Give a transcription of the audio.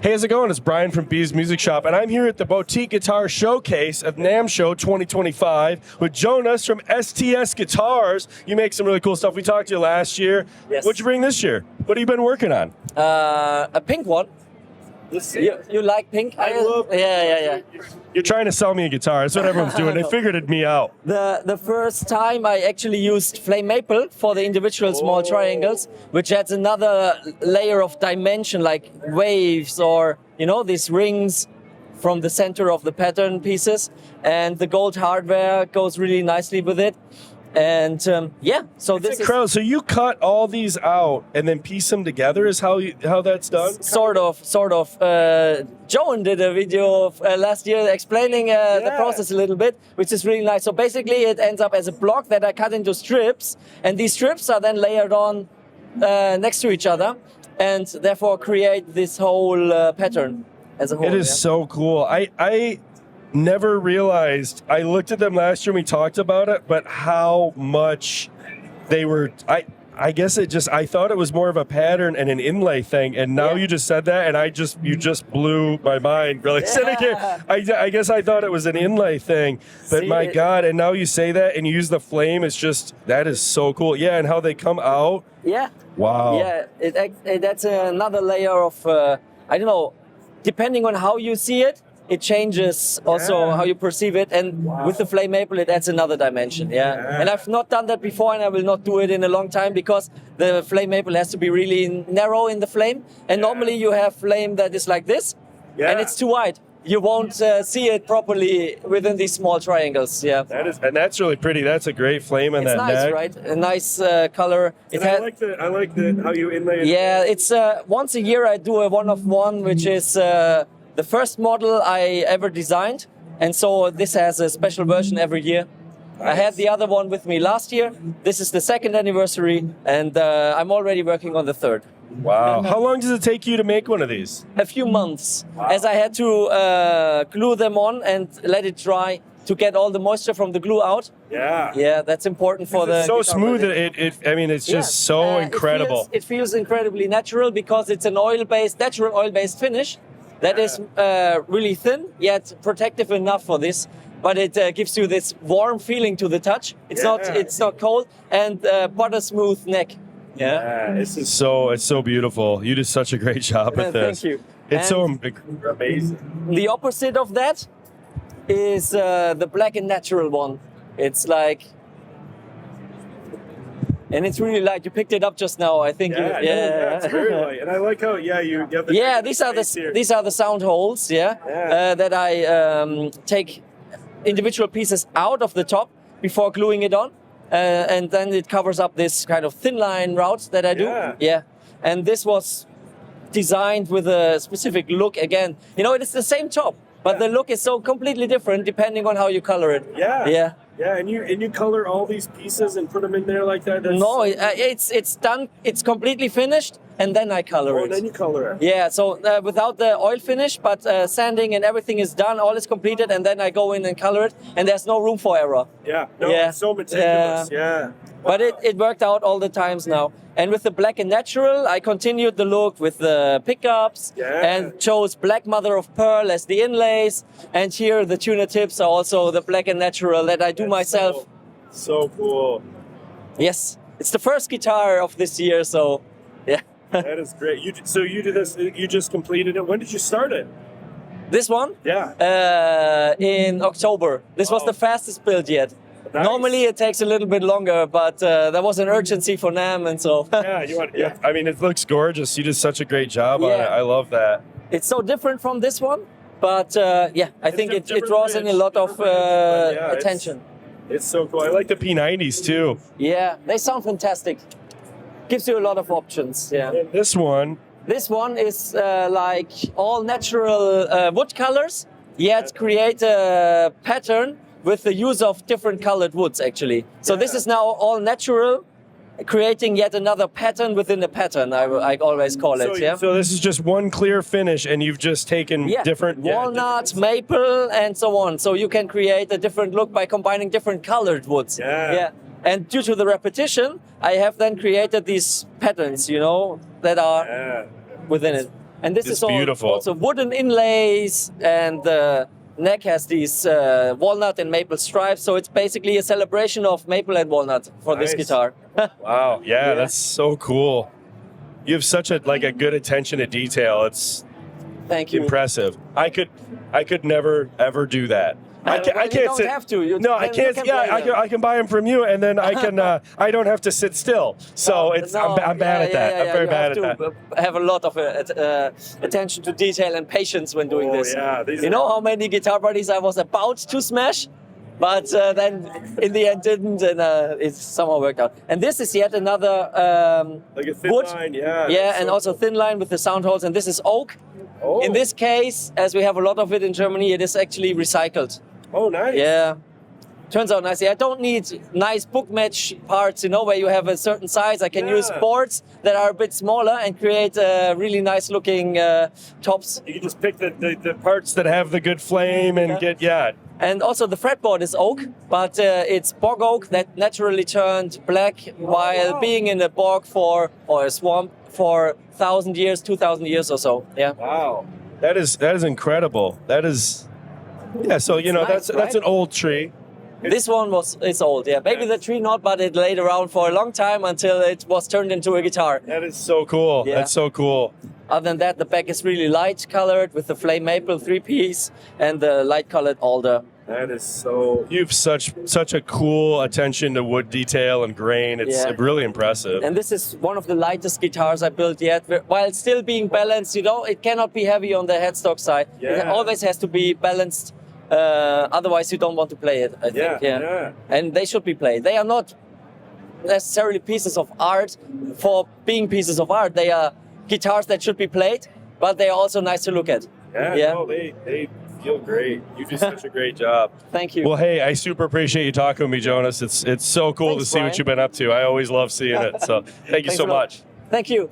Hey, how's it going? It's Brian from B's Music Shop, and I'm here at the Boutique Guitar Showcase of NAMM Show 2025 with Jonas from STS Guitars. You make some really cool stuff. We talked to you last year. Yes. What'd you bring this year? What have you been working on? A pink one. You like pink? I love. Yeah. You're trying to sell me a guitar. That's what everyone's doing. They figured it me out. The first time I actually used flame maple for the individual small triangles, which adds another layer of dimension, like waves or these rings from the center of the pattern pieces, and the gold hardware goes really nicely with it. And so It's this incredible. So you cut all these out and then piece them together is how that's done? Sort of. Joan did a video last year explaining the process a little bit, which is really nice. So basically it ends up as a block that I cut into strips, and these strips are then layered on next to each other and therefore create this whole pattern as a whole. It is so cool. I never realized, I looked at them last year and we talked about it, but how much they were, I guess I thought it was more of a pattern and an inlay thing, and now you just said that and you just blew my mind really sitting here. I guess I thought it was an inlay thing, but my God, and now you say that and you use the flame, that is so cool. Yeah, and how they come out. Yeah. Wow. Yeah, that's another layer of, I don't know, depending on how you see it, it changes also how you perceive it, and with the flame maple it adds another dimension. And I've not done that before, and I will not do it in a long time because the flame maple has to be really narrow in the flame, and normally you have flame that is like this, and it's too wide. You won't see it properly within these small triangles. That's really pretty. That's a great flame on that nice, neck. Right? A nice color. I like how you inlay it. Yeah, it's once a year I do a one-of-one, which is the first model I ever designed, and so this has a special version every year. Nice. I had the other one with me last year. This is the second anniversary, and I'm already working on the third. Wow. How long does it take you to make one of these? A few months, as I had to glue them on and let it dry to get all the moisture from the glue out. Yeah, that's important for the. It's so smooth. It's just so incredible. It feels incredibly natural because it's an natural oil-based finish. That is really thin, yet protective enough for this. But it gives you this warm feeling to the touch. It's not cold, and butter smooth neck. It's so beautiful. You did such a great job with this. Thank you. It's so amazing. The opposite of that is the black and natural one. It's like. And it's really light. You picked it up just now, I think. It's very light. And I like how you have the these are the sound holes. That I take individual pieces out of the top before gluing it on, and then it covers up this kind of thin line route that I do. And this was designed with a specific look. Again, it is the same top, but the look is so completely different depending on how you color it. Yeah, and you color all these pieces and put them in there like that? No, it's done. It's completely finished, and then I color it. Oh, then you color it. Yeah, so without the oil finish, but sanding and everything is done, all is completed, and then I go in and color it, and there's no room for error. It's so meticulous. But it worked out all the times now. And with the black and natural, I continued the look with the pickups and chose black mother of pearl as the inlays. And here the tuner tips are also the black and natural that I do myself. So cool. Yes, it's the first guitar of this year, so yeah. That is great. So you did this, you just completed it. When did you start it? This one? In October. This was the fastest build yet. Nice. Normally it takes a little bit longer, but there was an urgency for NAMM, and so. I mean, it looks gorgeous. You did such a great job on it. I love that. It's so different from this one, but I think it draws in a lot of attention. It's so cool. I like the P90s too. Yeah, they sound fantastic. Gives you a lot of options. Yeah. And this one is like all natural wood colors, yet create a pattern with the use of different colored woods, actually. So this is now all natural, creating yet another pattern within a pattern, I always call it. So this is just one clear finish, and you've just taken different... Walnut, maple, and so on. So you can create a different look by combining different colored woods. And due to the repetition, I have then created these patterns, that are within it. And this It's is all beautiful. also wooden inlays, and the neck has these walnut and maple stripes. So it's basically a celebration of maple and walnut for this Nice. guitar. Wow, yeah, Yeah. that's so cool. You have such a good attention to detail. It's Thank you. impressive. I could never ever do that. I Well, can't you don't sit. have to. You No, I can- can't. you can Yeah, play them. I can buy them from you, and then I can. I don't have to sit still. So I'm bad at that. I'm very bad at that. You have to have a lot of attention to detail and patience when doing Oh, this. yeah, these You know how many guitar bodies I was about to smash, but then in the end didn't, and it somehow worked out. And this is yet another Like a thin wood. line, yeah. Yeah, that's and so also thin line with the sound holes. And this is oak. Oh. In this case, as we have a lot of it in Germany, it is actually recycled. Oh, nice. Yeah. Turns out nicely. I don't need nice book match parts, you know, where you have a certain size. I can use Yeah. boards that are a bit smaller and create really nice looking tops. You can just pick the parts that have the good flame and get And also the fretboard is oak, but it's bog oak that naturally turned black while wow. being in a bog or a swamp for 1,000 years, 2,000 years or so. Yeah. Wow. That is incredible. That is. Yeah. So you know nice, that's an old tree. This one is old, yeah. Maybe the tree not, but it laid around for a long time until it was turned into a guitar. That is so cool. Yeah. That's so cool. Other than that, the back is really light colored with the flame maple 3-piece and the light colored alder. That is so. You've such a cool attention to wood detail and grain. It's Yeah. really impressive. And this is one of the lightest guitars I built yet, while still being balanced. You know, it cannot be heavy on the headstock side. It Yeah. always has to be balanced. Otherwise, you don't want to play it, I think. Yeah. And they should be played. They are not necessarily pieces of art for being pieces of art. They are guitars that should be played, but they are also nice to look at. Yeah. No, they feel great. You do such a great job. Thank you. Well, hey, I super appreciate you talking with me, Jonas. It's so cool Thanks, to see what Brian. you've been up to. I always love seeing it. So thank you Thanks so a lot. much. Thank you.